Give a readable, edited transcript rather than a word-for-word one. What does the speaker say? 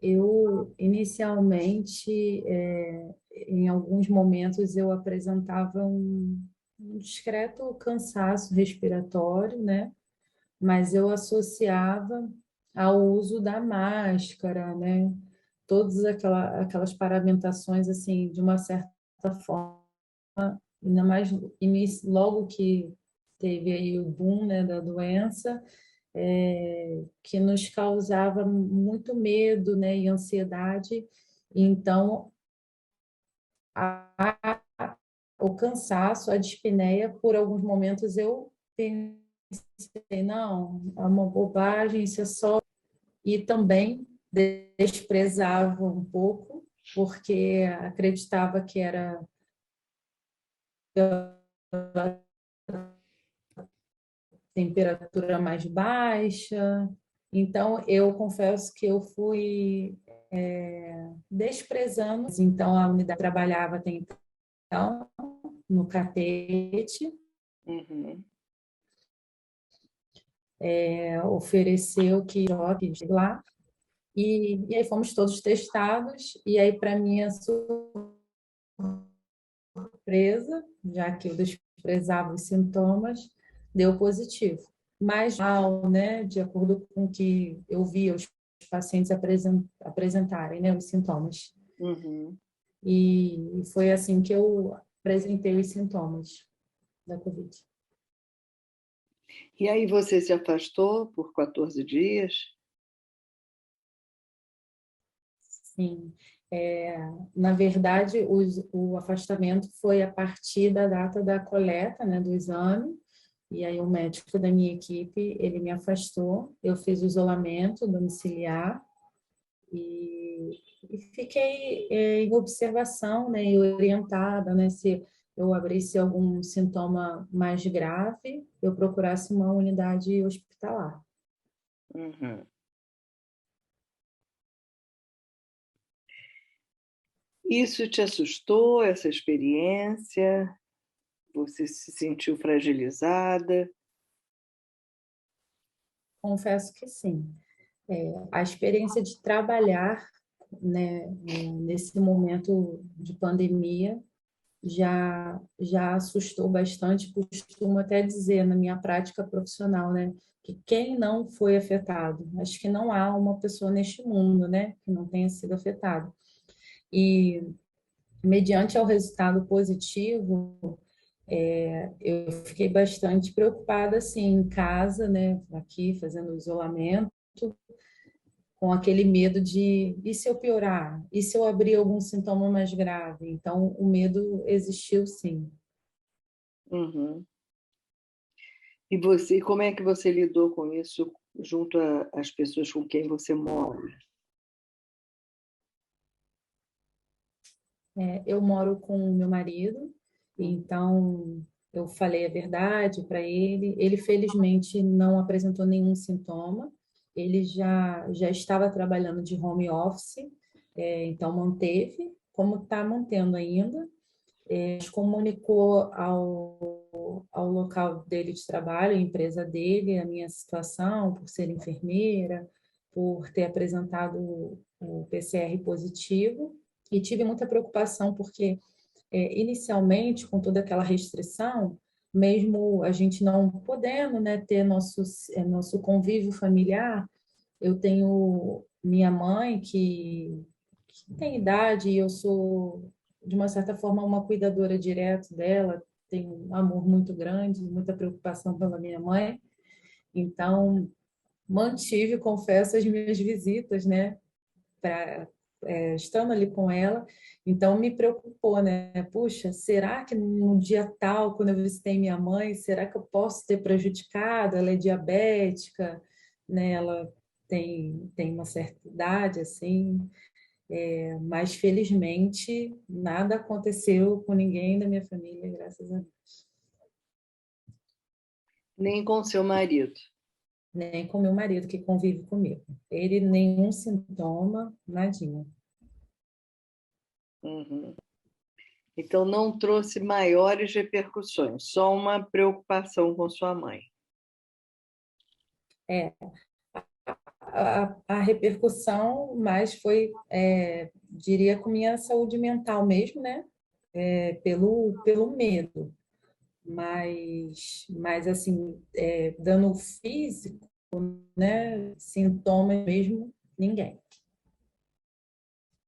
Eu, inicialmente, em alguns momentos, eu apresentava um discreto cansaço respiratório, né? Mas eu associava ao uso da máscara, né? Todas aquelas paramentações, assim, de uma certa forma, ainda mais logo que teve aí o boom, né, da doença, que nos causava muito medo, né, e ansiedade. Então, a, o cansaço, a dispneia, por alguns momentos eu pensei, não, é uma bobagem, isso é só. E também desprezava um pouco, porque acreditava que era temperatura mais baixa. Então, eu confesso que eu fui desprezando. Então, a unidade trabalhava até então no catete, Uhum. ofereceu que jovens lá, e aí fomos todos testados, e aí, para minha surpresa, já que eu desprezava os sintomas, deu positivo. Mas, né, de acordo com o que eu via os pacientes apresentarem, né, os sintomas. Uhum. E foi assim que eu apresentei os sintomas da Covid. E aí você se afastou por 14 dias? Sim. Na verdade, o afastamento foi a partir da data da coleta, né, do exame, e aí o médico da minha equipe, ele me afastou, eu fiz o isolamento domiciliar e, e fiquei em observação, né, e orientada, né, se eu abrisse algum sintoma mais grave, eu procurasse uma unidade hospitalar. Uhum. Isso te assustou, essa experiência? Você se sentiu fragilizada? Confesso que sim. A experiência de trabalhar, né, nesse momento de pandemia já assustou bastante. Costumo até dizer na minha prática profissional, né, que quem não foi afetado, acho que não há uma pessoa neste mundo, né, que não tenha sido afetado. E mediante ao resultado positivo, eu fiquei bastante preocupada assim em casa, né, aqui fazendo isolamento, com aquele medo de e se eu piorar? E se eu abrir algum sintoma mais grave? Então, o medo existiu sim. Uhum. E você, como é que você lidou com isso junto às pessoas com quem você mora? Eu moro com o meu marido, Hum. então eu falei a verdade para ele. Ele felizmente não apresentou nenhum sintoma. Ele já estava trabalhando de home office, então manteve, como está mantendo ainda. Comunicou ao local dele de trabalho, a empresa dele, a minha situação, por ser enfermeira, por ter apresentado o PCR positivo, e tive muita preocupação porque, inicialmente, com toda aquela restrição, mesmo a gente não podendo, né, ter nosso convívio familiar, eu tenho minha mãe que tem idade e eu sou, de uma certa forma, uma cuidadora direta dela, tenho um amor muito grande, muita preocupação pela minha mãe. Então, mantive, confesso, as minhas visitas, né, pra, estando ali com ela. Então, me preocupou, né? Puxa, será que no dia tal, quando eu visitei minha mãe, será que eu posso ter prejudicado? Ela é diabética, né? Ela tem uma certa idade, assim. Mas felizmente nada aconteceu com ninguém da minha família, graças a Deus. Nem com seu marido. Nem com meu marido que convive comigo. Ele nenhum sintoma, nadinha. Uhum. Então, não trouxe maiores repercussões, só uma preocupação com sua mãe. É, a repercussão mais foi, diria, com minha saúde mental mesmo, né? Pelo medo. Mas assim, dano físico, né? Sintomas mesmo, ninguém.